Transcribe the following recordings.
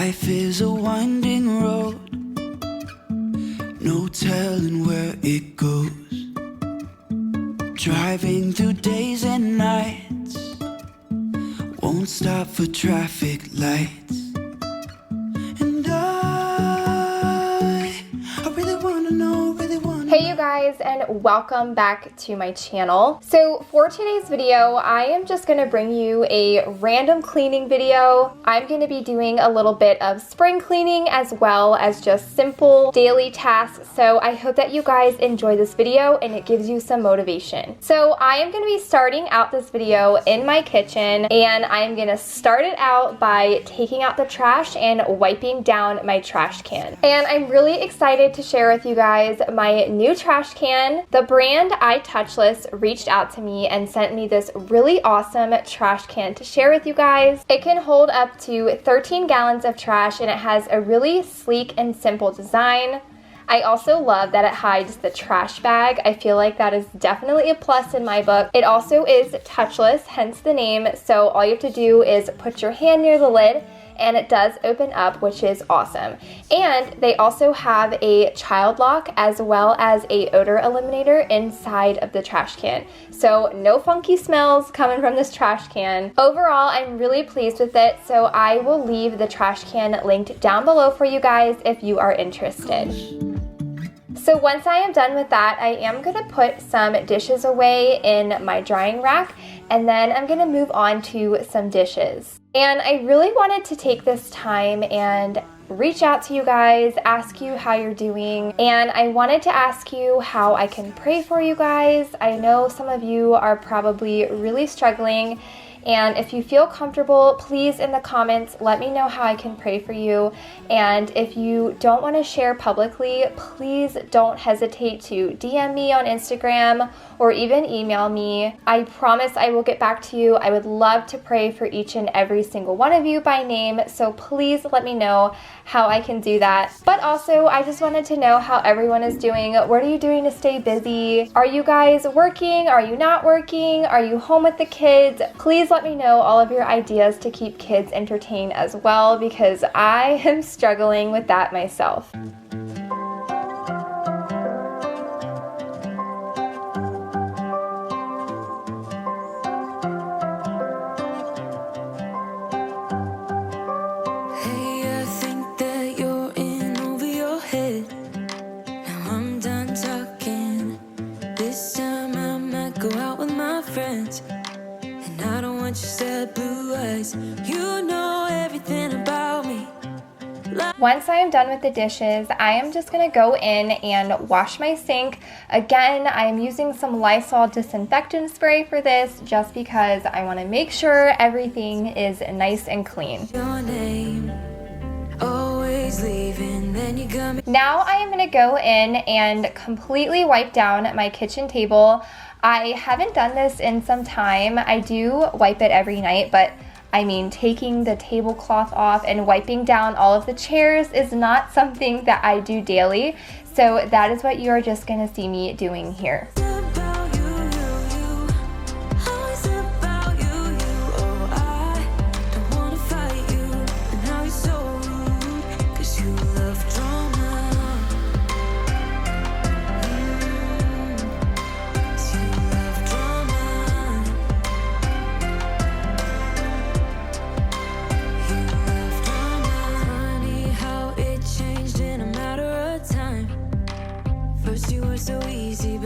Life is a winding road, no telling where it goes. Driving through days and nights, won't stop for traffic lights. And I really wanna know, Hey you guys, and welcome back to my channel. So for today's video, I am just gonna bring you a random cleaning video. I'm gonna be doing a little bit of spring cleaning as well as just simple daily tasks. So I hope that you guys enjoy this video and it gives you some motivation. So I am gonna be starting out this video in my kitchen, and I'm gonna start it out by taking out the trash and wiping down my trash can. And I'm really excited to share with you guys my new trash can. The brand Touchless reached out to me and sent me this really awesome trash can to share with you guys. It can hold up to 13 gallons of trash, and it has a really sleek and simple design. I also love that it hides the trash bag. I feel like that is definitely a plus in my book. It also is touchless, hence the name, so all you have to do is put your hand near the lid and it does open up, which is awesome. And they also have a child lock as well as a odor eliminator inside of the trash can. So no funky smells coming from this trash can. Overall, I'm really pleased with it, so I will leave the trash can linked down below for you guys if you are interested. So once I am done with that, I am gonna put some dishes away in my drying rack, and then I'm gonna move on to some dishes. And I really wanted to take this time and reach out to you guys, ask you how you're doing, and I wanted to ask you how I can pray for you guys. I know some of you are probably really struggling, and if you feel comfortable, please in the comments let me know how I can pray for you. And if you don't want to share publicly, please don't hesitate to DM me on Instagram or even email me. I promise I will get back to you. I would love to pray for each and every single one of you by name, so please let me know how I can do that. But also, I just wanted to know how everyone is doing. What are you doing to stay busy? Are you guys working? Are you not working? Are you home with the kids? Please let me know all of your ideas to keep kids entertained as well, because I am struggling with that myself. Once I am done with the dishes, I am just going to go in and wash my sink. Again, I am using some Lysol disinfectant spray for this just because I want to make sure everything is nice and clean. Now I am going to go in and completely wipe down my kitchen table. I haven't done this in some time. I do wipe it every night, but I mean, taking the tablecloth off and wiping down all of the chairs is not something that I do daily. So that is what you are just gonna see me doing here.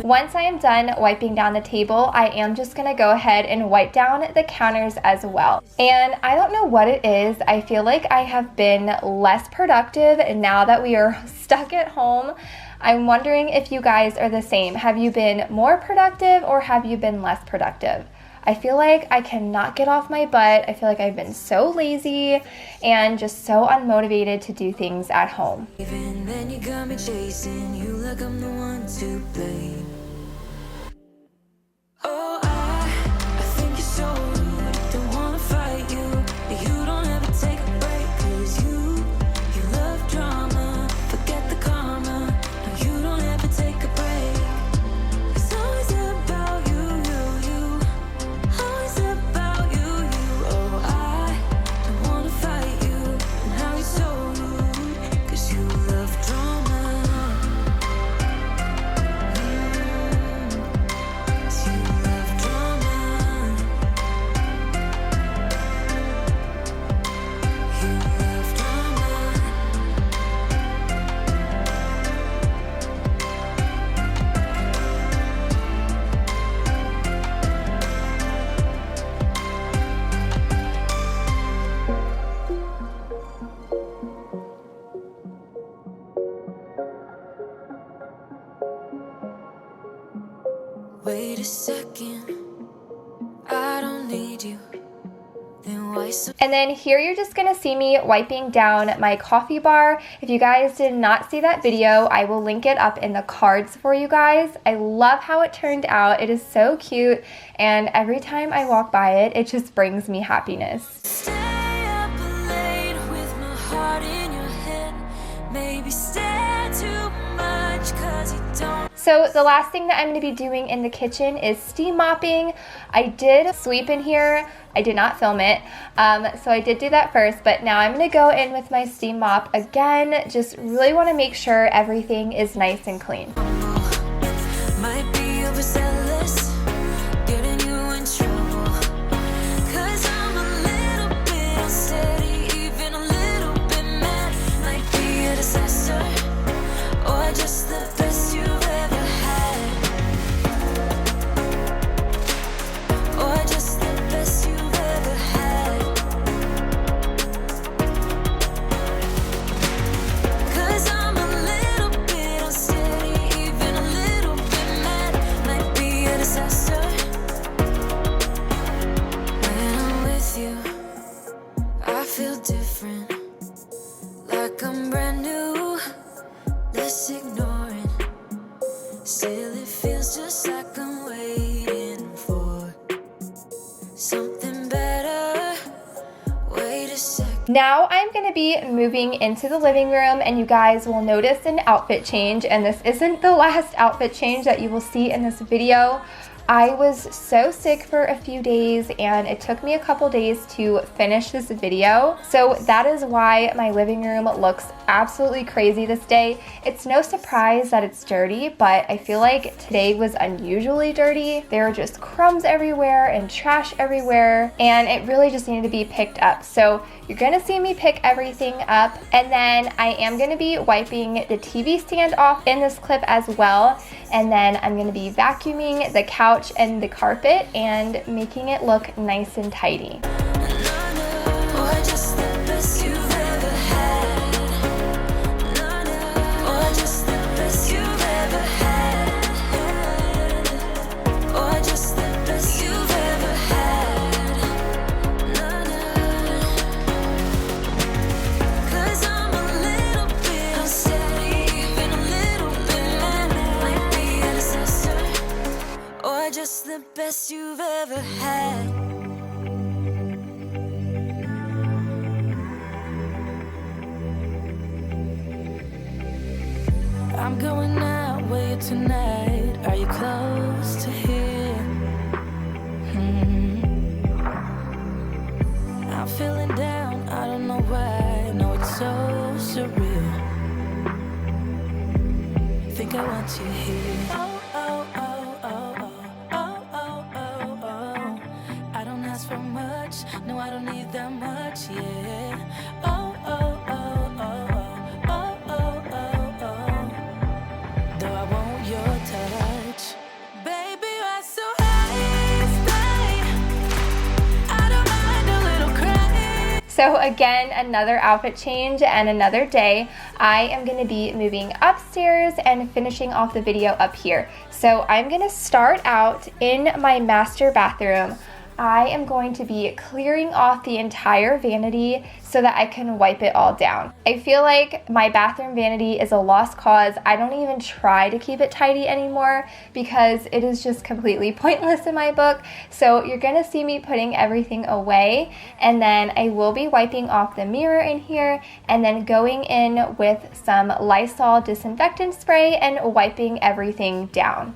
Once I am done wiping down the table, I am just gonna go ahead and wipe down the counters as well. And I don't know what it is, I feel like I have been less productive now that we are stuck at home. I'm wondering if you guys are the same. Have you been more productive or have you been less productive? I feel like I cannot get off my butt. I feel like I've been so lazy and just so unmotivated to do things at home. Even then you got me chasing you like I'm the one to blame. Oh, I think you're so rude. Don't wanna fight you. You don't ever take a break, 'cause you love drama. Forget the karma. No, you don't ever take a break. It's always about you. Always about you. Oh, I don't wanna fight you. And how you're so Wait a second, I don't need you. Then why so? And then here you're just gonna see me wiping down my coffee bar. If you guys did not see that video, I will link it up in the cards for you guys. I love how it turned out. It is so cute, and every time I walk by it, it just brings me happiness. Stay up late with my heart in your head. Maybe stare too much 'cause you don't. So the last thing that I'm going to be doing in the kitchen is steam mopping. I did sweep in here. I did not film it, so I did do that first, but now I'm going to go in with my steam mop again. Just really want to make sure everything is nice and clean. Might be overzealous, getting you in trouble. 'Cause I'm a little bit unsteady, even a little bit mad. Might be a disaster, or just the best you've ever had. Or just the best you've ever had. 'Cause I'm a little bit unsteady, even a little bit mad. Might be a disaster. When I'm with you, I feel different, like I'm brand new. Let's ignore it. Still, it feels just like I'm waiting for something better. Wait a second. Now I'm going to be moving into the living room, and you guys will notice an outfit change, and this isn't the last outfit change that you will see in this video. I was so sick for a few days, and it took me a couple days to finish this video. So that is why my living room looks absolutely crazy this day. It's no surprise that it's dirty, but I feel like today was unusually dirty. There were just crumbs everywhere and trash everywhere, and it really just needed to be picked up. So you're gonna see me pick everything up, and then I am gonna be wiping the TV stand off in this clip as well, and then I'm gonna be vacuuming the couch and the carpet and making it look nice and tidy. Or just the best you've ever had. Or just the best you've ever had. Or just the best you've ever had. 'Cause I'm a little bit unsteady, even a little bit mad. Might be a disaster, or just the best you've ever had. I'm going out with you tonight. Are you close to here? I'm feeling down, I don't know why. No, it's so surreal. Think I want you here. Oh, oh, oh, oh, oh, oh, oh, oh, oh. I don't ask for much, no, I don't need that much, yeah. Oh, oh, oh, oh, oh, oh, oh, oh. Though I want your touch, baby, you're so high, stay. I don't mind a little cry. So again, another outfit change and another day. I am going to be moving upstairs and finishing off the video up here. So I'm going to start out in my master bathroom. I am going to be clearing off the entire vanity so that I can wipe it all down. I feel like my bathroom vanity is a lost cause. I don't even try to keep it tidy anymore because it is just completely pointless in my book. So you're gonna see me putting everything away, and then I will be wiping off the mirror in here and then going in with some Lysol disinfectant spray and wiping everything down.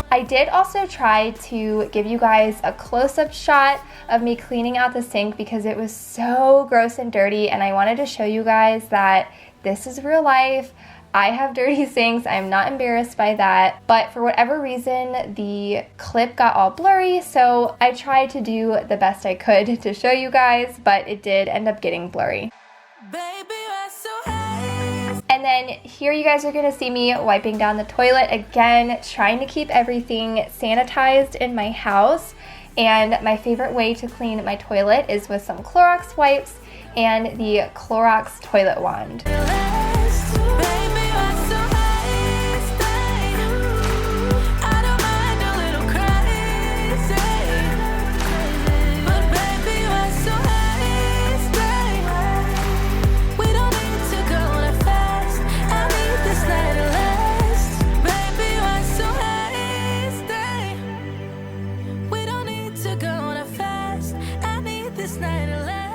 I did also try to give you guys a close-up shot of me cleaning out the sink because it was so gross and dirty, and I wanted to show you guys that this is real life. I have dirty sinks. I'm not embarrassed by that, but for whatever reason, the clip got all blurry, so I tried to do the best I could to show you guys, but it did end up getting blurry. Baby, you're so then here you guys are gonna see me wiping down the toilet again, trying to keep everything sanitized in my house. And my favorite way to clean my toilet is with some Clorox wipes and the Clorox toilet wand.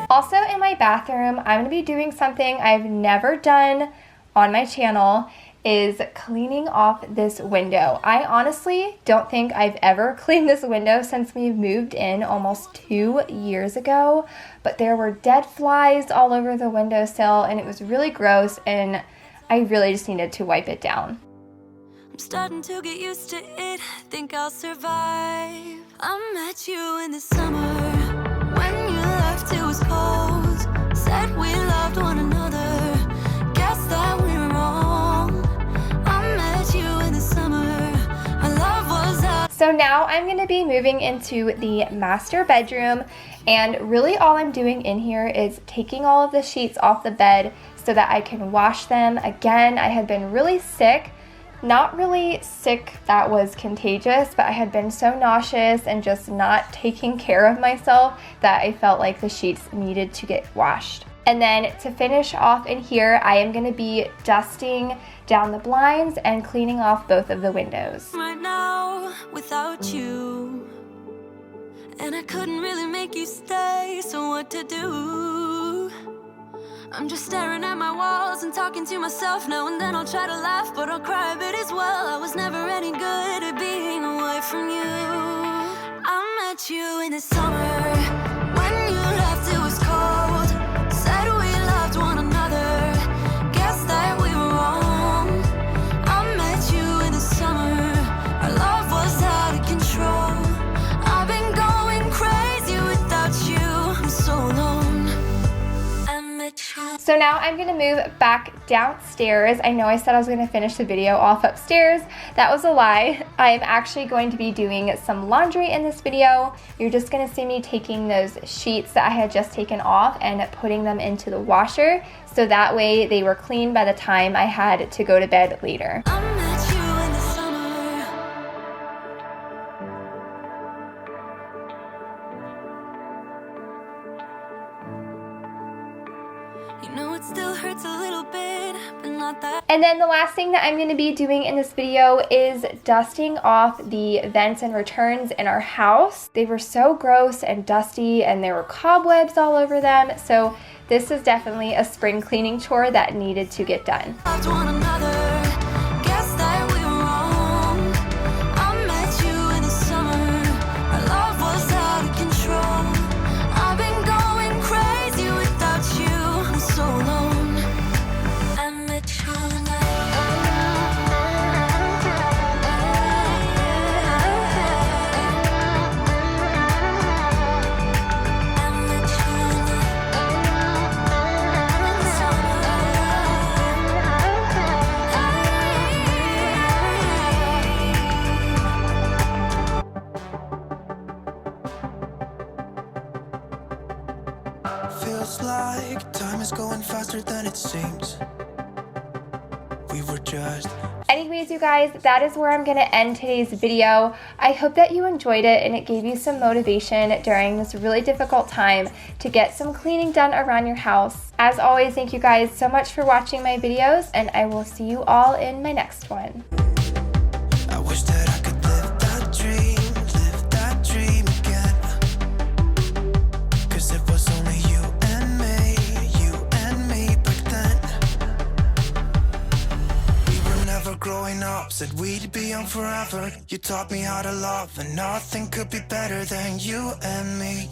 Also in my bathroom, I'm going to be doing something I've never done on my channel, is cleaning off this window. I honestly don't think I've ever cleaned this window since we moved in almost 2 years ago, but there were dead flies all over the windowsill and it was really gross, and I really just needed to wipe it down. I'm starting to get used to it, think I'll survive. I met you in the summer. It was cold, said we loved one another, guess that we were wrong. I met you in the summer, our love was out. So now I'm going to be moving into the master bedroom, and really all I'm doing in here is taking all of the sheets off the bed so that I can wash them. Again, I had been really sick. Not really sick that was contagious, but I had been so nauseous and just not taking care of myself that I felt like the sheets needed to get washed. And then to finish off in here, I am going to be dusting down the blinds and cleaning off both of the windows. Right now, without you, and I couldn't really make you stay, so what to do? I'm just staring at my walls and talking to myself. Now and then I'll try to laugh, but I'll cry a bit as well. I was never any good at being away from you. I met you in the summer. When you left, it was cold. Said we loved one another. Guess that we were wrong. I met you in the summer. Our love was out of control. I've been going crazy without you. I'm so alone. So now I'm going to move back downstairs. I know I said I was going to finish the video off upstairs. That was a lie. I am actually going to be doing some laundry in this video. You're just going to see me taking those sheets that I had just taken off and putting them into the washer, so that way they were clean by the time I had to go to bed later. Still hurts a little bit, but not that. And then the last thing that I'm going to be doing in this video is dusting off the vents and returns in our house. They were so gross and dusty and there were cobwebs all over them. So this is definitely a spring cleaning chore that needed to get done. Feels like time is going faster than it seems. We were just... Anyways, you guys, that is where I'm going to end today's video. I hope that you enjoyed it and it gave you some motivation during this really difficult time to get some cleaning done around your house. As always, thank you guys so much for watching my videos, and I will see you all in my next one. I wish that I could live that dream again. 'Cause it was only you and me back then. We were never growing up, said we'd be young forever. You taught me how to love, and nothing could be better than you and me,